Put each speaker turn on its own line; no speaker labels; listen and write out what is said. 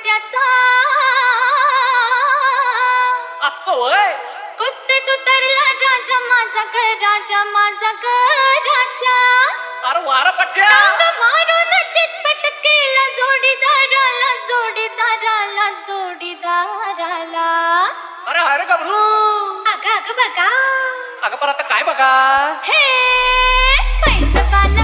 त्याचा
असं होय.
कुस्तीत उतरला राजा माझा ग राजा माझा ग राजा
अरे वारा पट्ट्या
टांग मारून चितपट केला जोडीदाराला जोडीदाराला जोडीदाराला.
अरे अरे गबरू
अग अग बघा
अगं पण आता काय बघा
हे पैलवान